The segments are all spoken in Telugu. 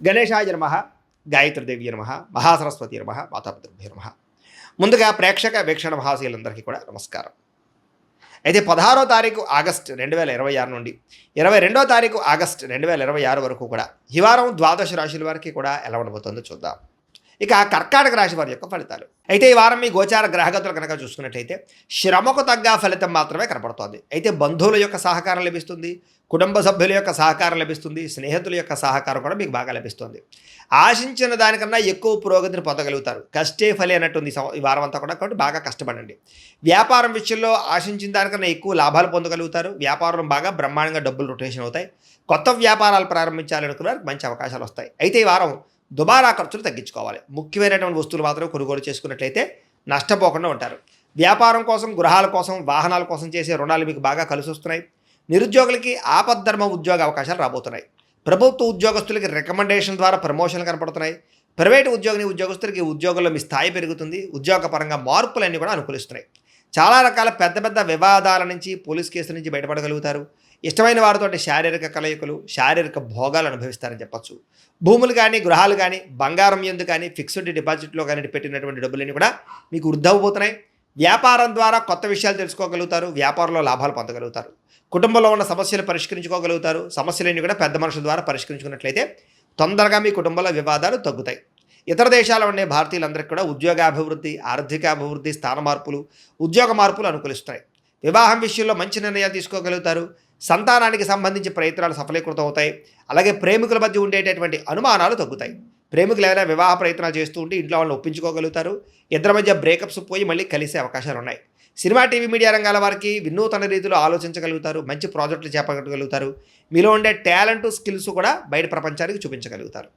గణేశాయ నమః, గాయత్రీదేవి నమః, మహాసరస్వతి నమః, మాతాపితృభ్యో నమః. ముందుగా ప్రేక్షక వీక్షణ మహాశీలందరికీ కూడా నమస్కారం. అయితే 16వ తారీఖు ఆగస్టు 2026 నుండి 22వ తారీఖు ఆగస్టు 2026 వరకు కూడా ఈ వారం ద్వాదశ రాశుల వారికి కూడా ఎలా ఉండబోతుందో చూద్దాం. ఇక కర్కాటక రాశి వారి యొక్క ఫలితాలు. అయితే ఈ వారం మీ గోచార గ్రహగతులు కనుక చూసుకున్నట్లయితే శ్రమకు తగ్గ ఫలితం మాత్రమే కనపడుతోంది. అయితే బంధువుల యొక్క సహకారం లభిస్తుంది, కుటుంబ సభ్యుల యొక్క సహకారం లభిస్తుంది, స్నేహితుల యొక్క సహకారం కూడా మీకు బాగా లభిస్తుంది. ఆశించిన దానికన్నా ఎక్కువ పురోగతిని పొందగలుగుతారు. కష్టే ఫలి అన్నట్టుంది ఈ వారం అంతా కూడా, కాబట్టి బాగా కష్టపడండి. వ్యాపారం విషయంలో ఆశించిన దానికన్నా ఎక్కువ లాభాలు పొందగలుగుతారు. వ్యాపారం బాగా బ్రహ్మాండంగా డబ్బులు రొటేషన్ అవుతాయి. కొత్త వ్యాపారాలు ప్రారంభించాలనుకున్న మంచి అవకాశాలు వస్తాయి. అయితే ఈ వారం దుబారా ఖర్చులు తగ్గించుకోవాలి. ముఖ్యమైనటువంటి వస్తువులు మాత్రం కొనుగోలు చేసుకున్నట్లయితే నష్టపోకుండా ఉంటారు. వ్యాపారం కోసం, గృహాల కోసం, వాహనాల కోసం చేసే రుణాలు మీకు బాగా కలిసి వస్తున్నాయి. నిరుద్యోగులకి ఆపద్ధర్మ ఉద్యోగ అవకాశాలు రాబోతున్నాయి. ప్రభుత్వ ఉద్యోగస్తులకి రికమెండేషన్ ద్వారా ప్రమోషన్లు కనపడుతున్నాయి. ప్రైవేటు ఉద్యోగస్తులకి ఉద్యోగంలో మీ స్థాయి పెరుగుతుంది. ఉద్యోగపరంగా మార్పులన్నీ కూడా అనుకూలిస్తున్నాయి. చాలా రకాల పెద్ద పెద్ద వివాదాల నుంచి, పోలీస్ కేసుల నుంచి బయటపడగలుగుతారు. ఇష్టమైన వారితో శారీరక కలయికలు, శారీరక భోగాలు అనుభవిస్తారని చెప్పచ్చు. భూములు కానీ, గృహాలు కానీ, బంగారం ఎందు కానీ, ఫిక్స్డ్ డిపాజిట్లో కానీ పెట్టినటువంటి డబ్బులన్నీ కూడా మీకు వృద్ధవబోతున్నాయి. వ్యాపారం ద్వారా కొత్త విషయాలు తెలుసుకోగలుగుతారు. వ్యాపారంలో లాభాలు పొందగలుగుతారు. కుటుంబంలో ఉన్న సమస్యలు పరిష్కరించుకోగలుగుతారు. సమస్యలన్నీ కూడా పెద్ద మనుషుల ద్వారా పరిష్కరించుకున్నట్లయితే తొందరగా మీ కుటుంబంలో వివాదాలు తగ్గుతాయి. ఇతర దేశాల్లో ఉండే భారతీయులందరికీ కూడా ఉద్యోగాభివృద్ధి, ఆర్థికాభివృద్ధి, స్థాన మార్పులు, ఉద్యోగ మార్పులు అనుకూలిస్తాయి. వివాహం విషయంలో మంచి నిర్ణయాలు తీసుకోగలుగుతారు. సంతానానికి సంబంధించి ప్రయత్నాలు సఫలీకృతం అవుతాయి. అలాగే ప్రేమికుల మధ్య ఉండేటటువంటి అనుమానాలు తగ్గుతాయి. ప్రేమికులు ఏదైనా వివాహ ప్రయత్నాలు చేస్తూ ఉంటే ఇంట్లో వాళ్ళని ఒప్పించుకోగలుగుతారు. ఇద్దరి మధ్య బ్రేకప్స్ పోయి మళ్ళీ కలిసే అవకాశాలు ఉన్నాయి. సినిమా, టీవీ, మీడియా రంగాల వారికి వినూతన రీతిలో ఆలోచించగలుగుతారు. మంచి ప్రాజెక్టులు చేపట్టగలుగుతారు. మీలో ఉండే టాలెంట్, స్కిల్స్ కూడా బయట ప్రపంచానికి చూపించగలుగుతారు.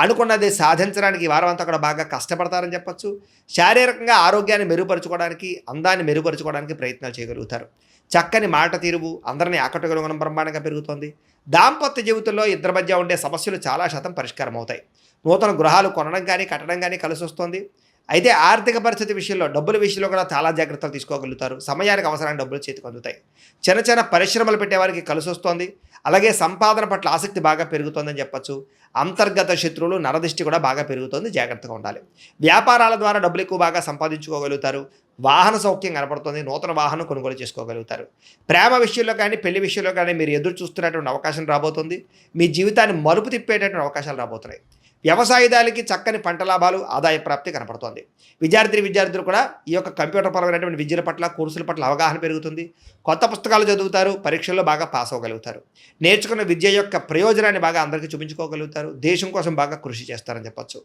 అనుకున్నది సాధించడానికి ఈ వారం అంతా కూడా బాగా కష్టపడతారని చెప్పచ్చు. శారీరకంగా ఆరోగ్యాన్ని మెరుగుపరుచుకోవడానికి, అందాన్ని మెరుగుపరుచుకోవడానికి ప్రయత్నాలు చేయగలుగుతారు. చక్కని మాట తీరువు అందరినీ ఆకట్టుకోవడం బ్రహ్మాండంగా పెరుగుతోంది. దాంపత్య జీవితంలో ఇద్దరి మధ్య ఉండే సమస్యలు చాలా శాతం పరిష్కారం అవుతాయి. నూతన గృహాలు కొనడం కానీ, కట్టడం కానీ కలిసి వస్తుంది. అయితే ఆర్థిక పరిస్థితి విషయంలో, డబ్బుల విషయంలో కూడా చాలా జాగ్రత్తలు తీసుకోగలుగుతారు. సమయానికి అవసరమైన డబ్బులు చేతికి అందుతాయి. చిన్న చిన్న పరిశ్రమలు పెట్టేవారికి కలిసి వస్తుంది. అలాగే సంపాదన పట్ల ఆసక్తి బాగా పెరుగుతుందని చెప్పచ్చు. అంతర్గత శత్రువులు, నరదిష్టి కూడా బాగా పెరుగుతుంది. జాగ్రత్తగా ఉండాలి. వ్యాపారాల ద్వారా డబ్బులు ఎక్కువ బాగా సంపాదించుకోగలుగుతారు. వాహన సౌఖ్యం కనపడుతుంది. నూతన వాహనం కొనుగోలు చేసుకోగలుగుతారు. ప్రేమ విషయంలో కానీ, పెళ్లి విషయంలో కానీ మీరు ఎదురు చూస్తున్నటువంటి అవకాశం రాబోతుంది. మీ జీవితాన్ని మలుపు తిప్పేటటువంటి అవకాశాలు రాబోతున్నాయి. వ్యవసాయదారులకి చక్కని పంట లాభాలు, ఆదాయ ప్రాప్తి కనపడుతోంది. విద్యార్థులు కూడా ఈ యొక్క కంప్యూటర్ పరమైనటువంటి విద్యల పట్ల, కోర్సుల పట్ల అవగాహన పెరుగుతుంది. కొత్త పుస్తకాలు చదువుతారు. పరీక్షల్లో బాగా పాస్ అవ్వగలుగుతారు. నేర్చుకున్న విద్య యొక్క ప్రయోజనాన్ని బాగా అందరికీ చూపించుకోగలుగుతారు. దేశం కోసం బాగా కృషి చేస్తారని చెప్పచ్చు.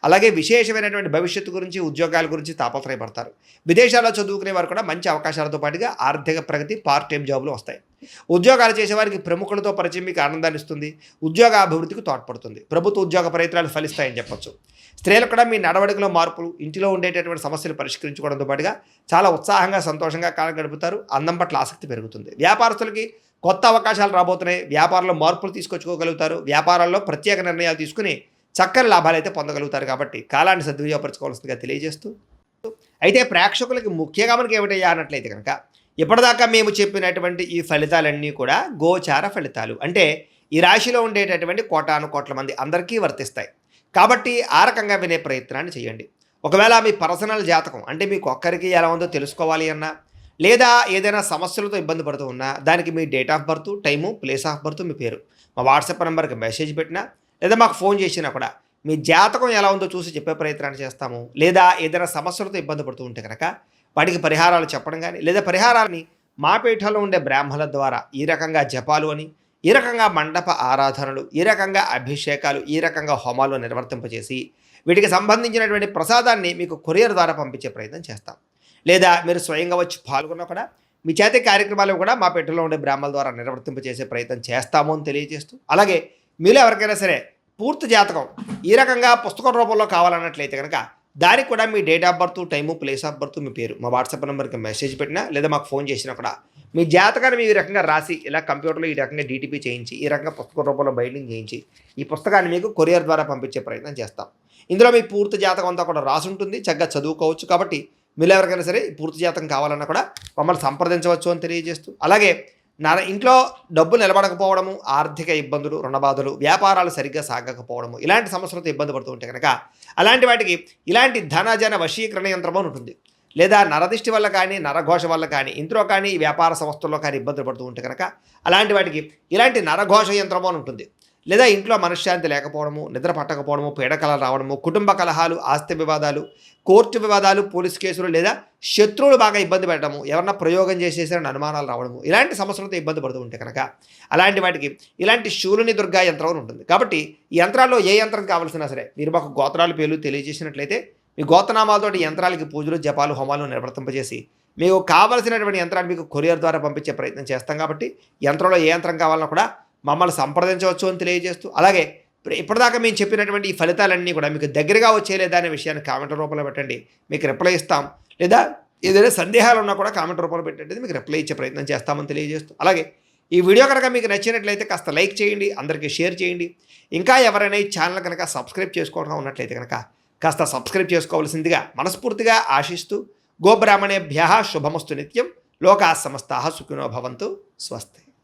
అలాగే విశేషమైనటువంటి భవిష్యత్తు గురించి, ఉద్యోగాల గురించి తాపత్రయపడతారు. విదేశాల్లో చదువుకునే వారు కూడా మంచి అవకాశాలతో పాటుగా ఆర్థిక ప్రగతి, పార్ట్ టైం జాబులు వస్తాయి. ఉద్యోగాలు చేసేవారికి ప్రముఖులతో పరిచయం మీకు ఆనందాన్ని ఇస్తుంది. ఉద్యోగ అభివృద్ధికి తోడ్పడుతుంది. ప్రభుత్వ ఉద్యోగ ప్రయత్నాలు ఫలిస్తాయని చెప్పచ్చు. స్త్రీలకు కూడా మీ నడవడికలో మార్పులు, ఇంటిలో ఉండేటటువంటి సమస్యలు పరిష్కరించుకోవడంతో పాటుగా చాలా ఉత్సాహంగా, సంతోషంగా కాలం గడుపుతారు. అందం పట్ల ఆసక్తి పెరుగుతుంది. వ్యాపారస్తులకి కొత్త అవకాశాలు రాబోతున్నాయి. వ్యాపారంలో మార్పులు తీసుకొచ్చుకోగలుగుతారు. వ్యాపారాల్లో ప్రత్యేక నిర్ణయాలు తీసుకుని చక్కని లాభాలు అయితే పొందగలుగుతారు. కాబట్టి కాలాన్ని సద్వినియోగపరచుకోవాల్సిందిగా తెలియజేస్తూ, అయితే ప్రేక్షకులకి ముఖ్యంగా మనకి ఏమిటయ్యా అన్నట్లయితే కనుక, ఇప్పటిదాకా మేము చెప్పినటువంటి ఈ ఫలితాలన్నీ కూడా గోచార ఫలితాలు. అంటే ఈ రాశిలో ఉండేటటువంటి కోటాను కోట్ల మంది అందరికీ వర్తిస్తాయి. కాబట్టి ఆ రకంగా వినే ప్రయత్నాన్ని చేయండి. ఒకవేళ మీ పర్సనల్ జాతకం అంటే మీకు ఒక్కరికి ఎలా ఉందో తెలుసుకోవాలి అన్నా, లేదా ఏదైనా సమస్యలతో ఇబ్బంది పడుతూ ఉన్నా, దానికి మీ date of birth, time, place of birth, మీ పేరు మా వాట్సాప్ నెంబర్కి మెసేజ్ పెట్టినా, లేదా మాకు ఫోన్ చేసినా కూడా మీ జాతకం ఎలా ఉందో చూసి చెప్పే ప్రయత్నాన్ని చేస్తాము. లేదా ఏదైనా సమస్యలతో ఇబ్బంది పడుతూ ఉంటే కనుక వాటికి పరిహారాలు చెప్పడం కానీ, లేదా పరిహారాన్ని మా పీఠంలో ఉండే బ్రాహ్మణుల ద్వారా ఈ రకంగా జపాలు అని, ఈ రకంగా మండప ఆరాధనలు, ఈ రకంగా అభిషేకాలు, ఈ రకంగా హోమాలు నిర్వర్తింపజేసి వీటికి సంబంధించినటువంటి ప్రసాదాన్ని మీకు కొరియర్ ద్వారా పంపించే ప్రయత్నం చేస్తాం. లేదా మీరు స్వయంగా వచ్చి పాల్గొన్నా కూడా మీ చేతి కార్యక్రమాలు కూడా మా పీఠంలో ఉండే బ్రాహ్మణుల ద్వారా నిర్వర్తింపజేసే ప్రయత్నం చేస్తాము అని తెలియజేస్తూ, అలాగే మీలో ఎవరికైనా సరే పూర్తి జాతకం ఈ రకంగా పుస్తకం రూపంలో కావాలన్నట్లయితే కనుక దానికి కూడా మీ date of birth, time, place of birth, మీ పేరు మా వాట్సాప్ నెంబర్కి మెసేజ్ పెట్టినా, లేదా మాకు ఫోన్ చేసినా కూడా మీ జాతకాన్ని మీ ఈ రకంగా రాసి, ఇలా కంప్యూటర్లో ఈ రకంగా డీటీపీ చేయించి, ఈ రకంగా పుస్తక రూపంలో బైండింగ్ చేయించి ఈ పుస్తకాన్ని మీకు కొరియర్ ద్వారా పంపించే ప్రయత్నం చేస్తాం. ఇందులో మీ పూర్తి జాతకం అంతా కూడా రాసి ఉంటుంది. చక్కగా చదువుకోవచ్చు. కాబట్టి మీరు ఎవరికైనా సరే పూర్తి జాతకం కావాలన్నా కూడా మమ్మల్ని సంప్రదించవచ్చు అని తెలియజేస్తూ, అలాగే ఇంట్లో డబ్బు నిలబడకపోవడము, ఆర్థిక ఇబ్బందులు, రుణబాధలు, వ్యాపారాలు సరిగ్గా సాగకపోవడము, ఇలాంటి సమస్యలతో ఇబ్బంది పడుతూ ఉంటే కనుక అలాంటి వాటికి ఇలాంటి ధనజన వశీకరణ యంత్రం అని ఉంటుంది. లేదా నరదిష్టి వల్ల కానీ, నరఘోష వల్ల కానీ, ఇంట్లో కానీ, వ్యాపార సంస్థల్లో కానీ ఇబ్బందులు పడుతూ ఉంటే కనుక అలాంటి వాటికి ఇలాంటి నరఘోష యంత్రం అని ఉంటుంది. లేదా ఇంట్లో మనశ్శాంతి లేకపోవడము, నిద్ర పట్టకపోవడము, పీడకలలు రావడము, కుటుంబ కలహాలు, ఆస్తి వివాదాలు, కోర్టు వివాదాలు, పోలీస్ కేసులు, లేదా శత్రువులు బాగా ఇబ్బంది పెట్టడము, ఎవరన్నా ప్రయోగం చేసేసారని అనుమానాలు రావడము, ఇలాంటి సమస్యలతో ఇబ్బంది పడుతూ ఉంటే కనుక అలాంటి వాటికి ఇలాంటి శూలుని దుర్గా యంత్రం అని ఉంటుంది. కాబట్టి ఈ యంత్రాల్లో ఏ యంత్రం కావాల్సినా సరే మీరు మాకు గోత్రాలు పేర్లు తెలియజేసినట్లయితే మీ గోత్రనామాలతోటి యంత్రాలకి పూజలు, జపాలు, హోమాలు నిర్వర్తింపజేసి మీకు కావలసినటువంటి యంత్రాన్ని మీకు కొరియర్ ద్వారా పంపించే ప్రయత్నం చేస్తాం. కాబట్టి యంత్రంలో ఏ యంత్రం కావాలన్నా కూడా మమ్మల్ని సంప్రదించవచ్చు అని తెలియజేస్తూ, అలాగే ఇప్పటిదాకా మేము చెప్పినటువంటి ఈ ఫలితాలన్నీ కూడా మీకు దగ్గరగా వచ్చేలేదా అనే విషయాన్ని కామెంట్ రూపంలో పెట్టండి, మీకు రిప్లై ఇస్తాం. లేదా ఏదైనా సందేహాలు ఉన్నా కూడా కామెంట్ రూపంలో పెట్టండి, మీకు రిప్లై ఇచ్చే ప్రయత్నం చేస్తామని తెలియజేస్తూ, అలాగే ఈ వీడియో కనుక మీకు నచ్చినట్లయితే కాస్త లైక్ చేయండి, అందరికీ షేర్ చేయండి. ఇంకా ఎవరైనా ఈ ఛానల్ కనుక సబ్స్క్రైబ్ చేసుకోవడం ఉన్నట్లయితే కనుక కాస్త సబ్స్క్రైబ్ చేసుకోవాల్సిందిగా మనస్ఫూర్తిగా ఆశిస్తూ, గోబ్రాహ్మణేభ్యః శుభమస్తు నిత్యం, లోకాः సమస్తాः సుఖినో భవంతు. స్వస్తి.